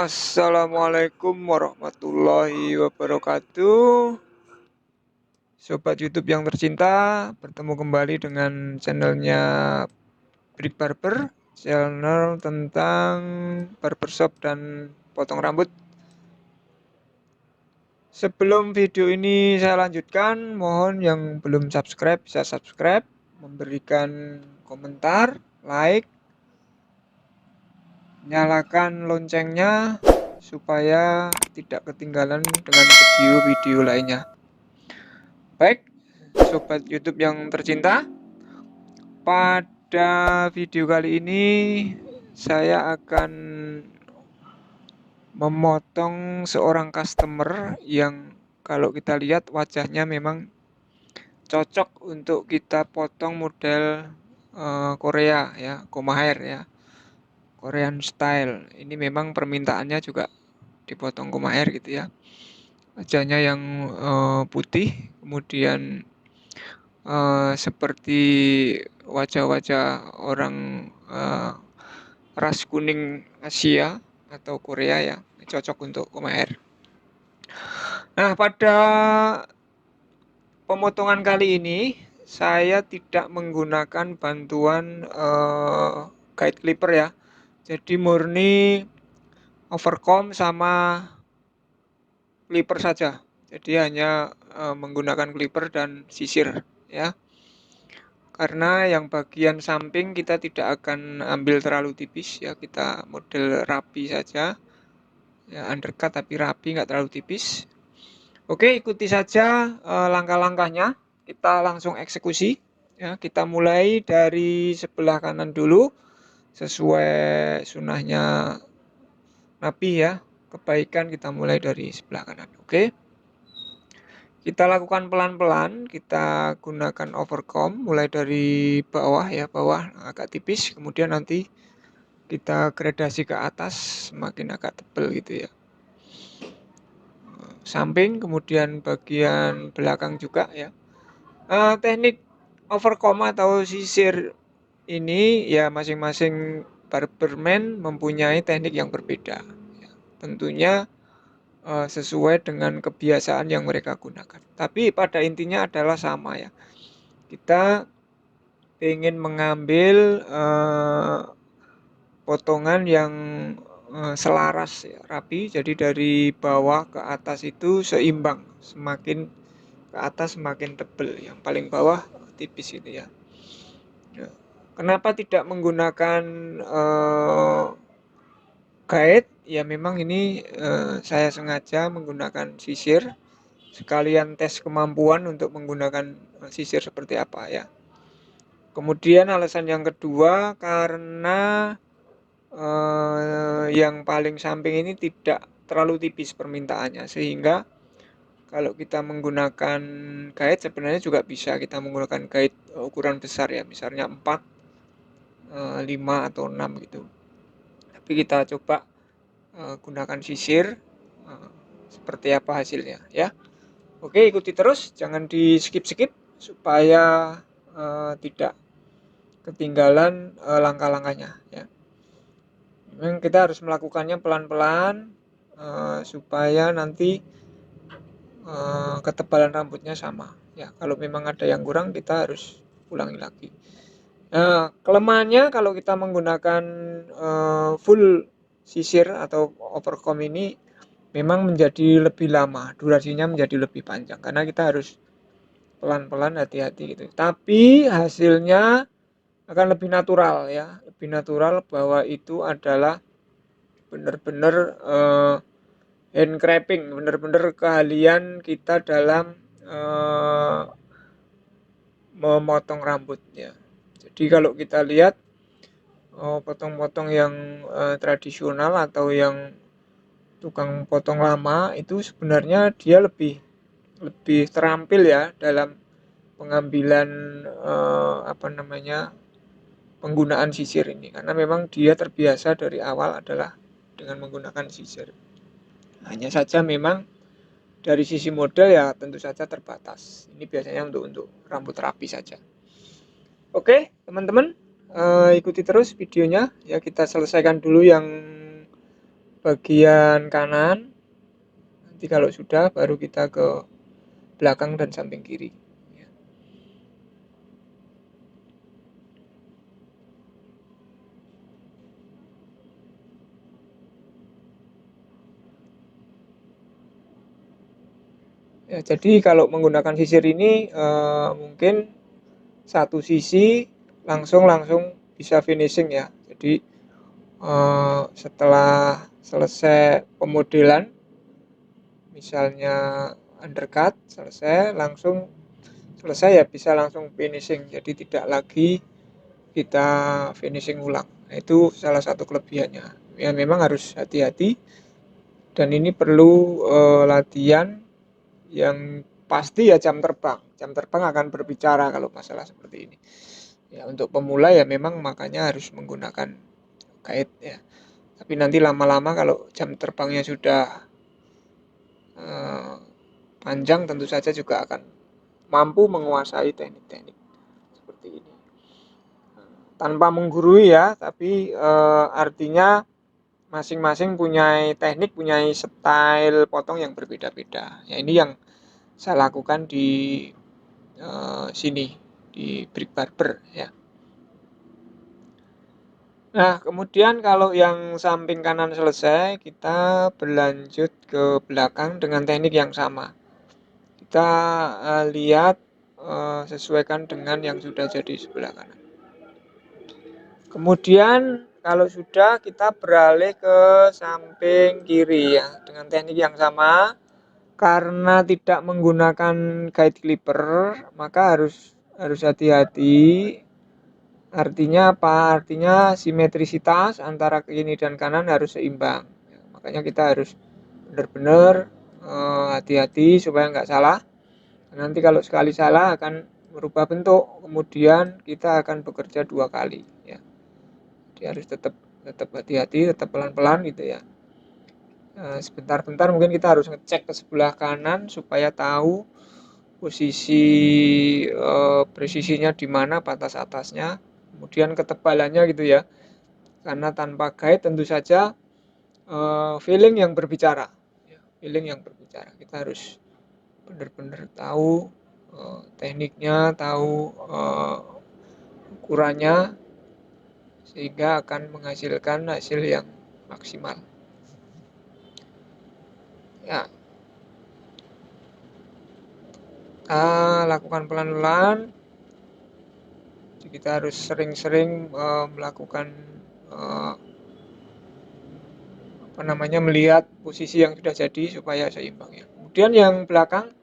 Assalamualaikum warahmatullahi wabarakatuh. Sobat YouTube yang tercinta, bertemu kembali dengan channelnya Brick Barber, channel tentang barbershop dan potong rambut. Sebelum video ini saya lanjutkan, mohon yang belum subscribe bisa subscribe, memberikan komentar, like, nyalakan loncengnya supaya tidak ketinggalan dengan video-video lainnya. Baik, sobat YouTube yang tercinta, pada video kali ini saya akan memotong seorang customer yang kalau kita lihat wajahnya memang cocok untuk kita potong model Korea ya, Koma hair ya, Korean style. Ini memang permintaannya juga dipotong Koma hair gitu ya. Wajahnya yang putih, kemudian seperti wajah-wajah orang ras kuning Asia atau Korea ya, cocok untuk Koma hair. Nah, pada pemotongan kali ini saya tidak menggunakan bantuan guide clipper ya. Jadi murni overcomb sama clipper saja. Jadi hanya menggunakan clipper dan sisir ya. Karena yang bagian samping kita tidak akan ambil terlalu tipis ya, kita model rapi saja ya, undercut tapi rapi, nggak terlalu tipis. Oke, ikuti saja langkah-langkahnya, kita langsung eksekusi ya. Kita mulai dari sebelah kanan dulu sesuai sunnahnya Nabi ya, kebaikan kita mulai dari sebelah kanan. Oke, kita lakukan pelan-pelan, kita gunakan overcomb mulai dari bawah ya, bawah agak tipis, kemudian nanti kita gradasi ke atas semakin agak tebal gitu ya. Samping kemudian bagian belakang juga ya. Teknik overcomb atau sisir ini ya masing-masing barberman mempunyai teknik yang berbeda ya. Tentunya sesuai dengan kebiasaan yang mereka gunakan. Tapi pada intinya adalah sama ya. Kita ingin mengambil potongan yang selaras ya, rapi. Jadi dari bawah ke atas itu seimbang. Semakin ke atas semakin tebal. Yang paling bawah tipis itu ya. Kenapa tidak menggunakan guide? Ya memang ini saya sengaja menggunakan sisir, sekalian tes kemampuan untuk menggunakan sisir seperti apa ya. Kemudian alasan yang kedua karena yang paling samping ini tidak terlalu tipis permintaannya, sehingga kalau kita menggunakan guide sebenarnya juga bisa kita menggunakan guide ukuran besar ya, misalnya 4, 5 atau 6 gitu. Tapi kita coba gunakan sisir seperti apa hasilnya ya. Oke, ikuti terus, jangan di skip-skip supaya tidak ketinggalan langkah-langkahnya ya. Memang kita harus melakukannya pelan-pelan supaya nanti ketebalan rambutnya sama ya. Kalau memang ada yang kurang kita harus ulangi lagi. Nah, kelemahannya kalau kita menggunakan full sisir atau overcomb ini memang menjadi lebih lama, durasinya menjadi lebih panjang karena kita harus pelan-pelan, hati-hati gitu. Tapi hasilnya akan lebih natural ya, lebih natural bahwa itu adalah benar-benar hand crafting, benar-benar keahlian kita dalam memotong rambut ya. Jadi kalau kita lihat potong-potong yang tradisional atau yang tukang potong lama itu sebenarnya dia lebih terampil ya dalam pengambilan penggunaan sisir ini, karena memang dia terbiasa dari awal adalah dengan menggunakan sisir. Hanya saja memang dari sisi model ya tentu saja terbatas. Ini biasanya untuk rambut rapi saja. Oke teman-teman, ikuti terus videonya ya. Kita selesaikan dulu yang bagian kanan. Nanti kalau sudah baru kita ke belakang dan samping kiri. Ya, jadi kalau menggunakan sisir ini mungkin satu sisi langsung bisa finishing ya. Jadi setelah selesai pemodelan, misalnya undercut selesai, langsung selesai ya bisa langsung finishing. Jadi tidak lagi kita finishing ulang. Nah, itu salah satu kelebihannya. Ya memang harus hati-hati dan ini perlu latihan yang pasti ya jam terbang. Jam terbang akan berbicara kalau masalah seperti ini. Ya untuk pemula ya memang makanya harus menggunakan guide ya. Tapi nanti lama-lama kalau jam terbangnya sudah panjang tentu saja juga akan mampu menguasai teknik-teknik seperti ini. Tanpa menggurui ya, tapi artinya masing-masing punya teknik, punya style potong yang berbeda-beda. Ya ini yang saya lakukan di sini di Brick Barber ya. Nah, kemudian kalau yang samping kanan selesai, kita berlanjut ke belakang dengan teknik yang sama. Kita lihat sesuaikan dengan yang sudah jadi sebelah kanan. Kemudian kalau sudah kita beralih ke samping kiri ya dengan teknik yang sama. Karena tidak menggunakan guide clipper, maka harus hati-hati. Artinya apa? Artinya simetrisitas antara kiri dan kanan harus seimbang. Makanya kita harus benar-benar hati-hati supaya nggak salah. Nanti kalau sekali salah akan merubah bentuk, kemudian kita akan bekerja 2 kali. Ya. Jadi harus tetap hati-hati, tetap pelan-pelan gitu ya. Sebentar-bentar mungkin kita harus ngecek ke sebelah kanan supaya tahu posisi presisinya di mana batas atasnya, kemudian ketebalannya gitu ya. Karena tanpa guide tentu saja feeling yang berbicara, feeling yang berbicara. Kita harus benar-benar tahu tekniknya, tahu ukurannya, sehingga akan menghasilkan hasil yang maksimal. Ya, kita lakukan pelan-pelan. Kita harus sering-sering melakukan melihat posisi yang sudah jadi supaya seimbang ya. Kemudian yang belakang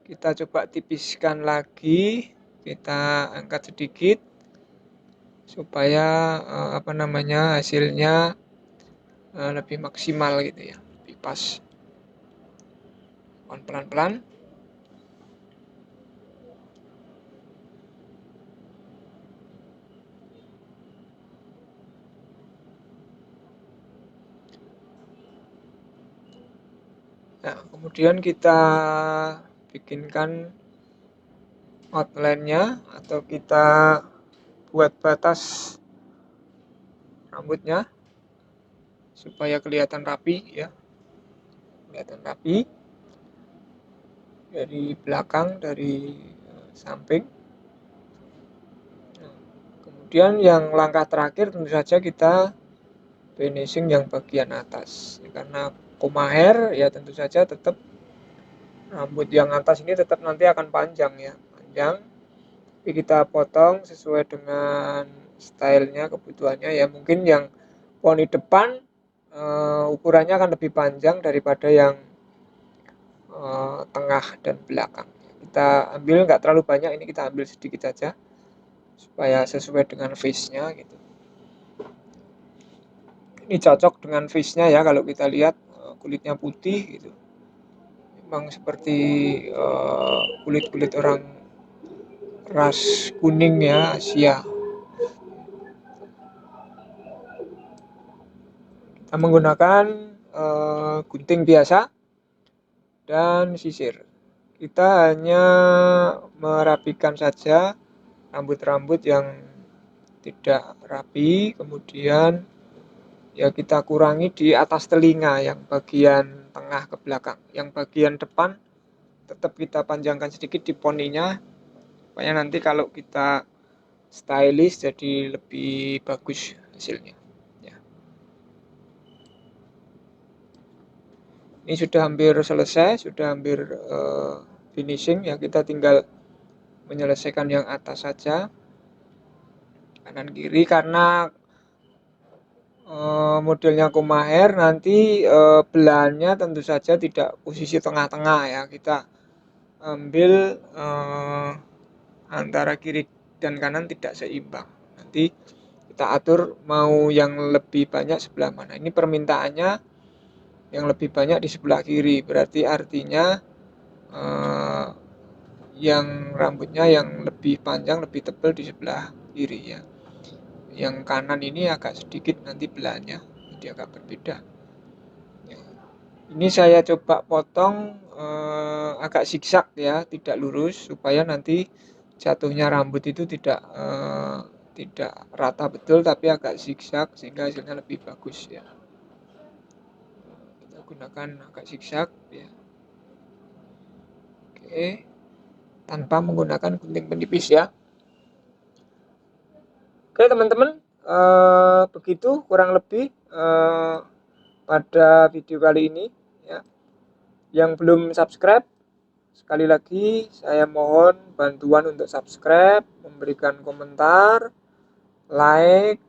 kita coba tipiskan lagi, kita angkat sedikit supaya hasilnya lebih maksimal gitu ya, lebih pas. Pelan-pelan. Nah, kemudian kita bikinkan outline-nya atau kita buat batas rambutnya supaya kelihatan rapi ya. Kelihatan rapi dari belakang, dari samping. Nah, kemudian yang langkah terakhir tentu saja kita finishing yang bagian atas. Karena koma hair ya tentu saja tetap rambut yang atas ini tetap nanti akan panjang ya, panjang. Tapi kita potong sesuai dengan stylenya, kebutuhannya ya. Mungkin yang poni depan ukurannya akan lebih panjang daripada yang tengah dan belakang. Kita ambil nggak terlalu banyak, ini kita ambil sedikit saja supaya sesuai dengan face-nya gitu. Ini cocok dengan face-nya ya, kalau kita lihat kulitnya putih gitu. Memang seperti kulit-kulit orang ras kuning ya, Asia. Kita menggunakan gunting biasa dan sisir. Kita hanya merapikan saja rambut-rambut yang tidak rapi, kemudian ya kita kurangi di atas telinga yang bagian tengah ke belakang. Yang bagian depan tetap kita panjangkan sedikit di poninya supaya nanti kalau kita stylish jadi lebih bagus hasilnya ya. Ini sudah hampir selesai, sudah hampir finishing ya, kita tinggal menyelesaikan yang atas saja, kanan kiri, karena modelnya koma hair nanti belahannya tentu saja tidak posisi tengah-tengah ya, kita ambil antara kiri dan kanan tidak seimbang, nanti kita atur mau yang lebih banyak sebelah mana. Ini permintaannya yang lebih banyak di sebelah kiri, berarti artinya yang rambutnya yang lebih panjang, lebih tebal di sebelah kiri ya. Yang kanan ini agak sedikit nanti belahannya jadi agak berbeda ya. Ini saya coba potong agak zigzag ya, tidak lurus, supaya nanti jatuhnya rambut itu tidak rata betul tapi agak zigzag sehingga hasilnya lebih bagus ya. Kita gunakan agak zigzag ya. Oke, tanpa menggunakan gunting penipis ya. Oke teman-teman, begitu kurang lebih pada video kali ini ya. Yang belum subscribe, sekali lagi saya mohon bantuan untuk subscribe, memberikan komentar, like,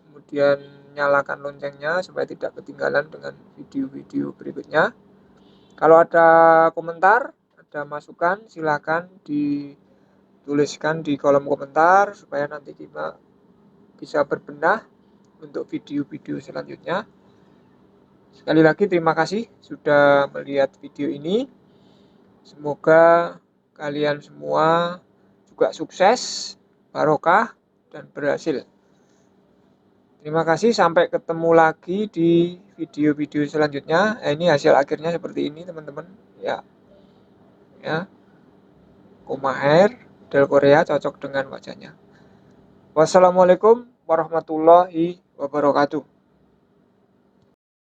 kemudian nyalakan loncengnya supaya tidak ketinggalan dengan video-video berikutnya. Kalau ada komentar, ada masukan, silakan dituliskan di kolom komentar supaya nanti kita bisa berbenah untuk video-video selanjutnya. Sekali lagi terima kasih sudah melihat video ini. Semoga kalian semua juga sukses, barokah, dan berhasil. Terima kasih, sampai ketemu lagi di video-video selanjutnya. Ini hasil akhirnya seperti ini teman-teman ya. Ya. Koma hair model Korea cocok dengan wajahnya. Wassalamualaikum warahmatullahi wabarakatuh.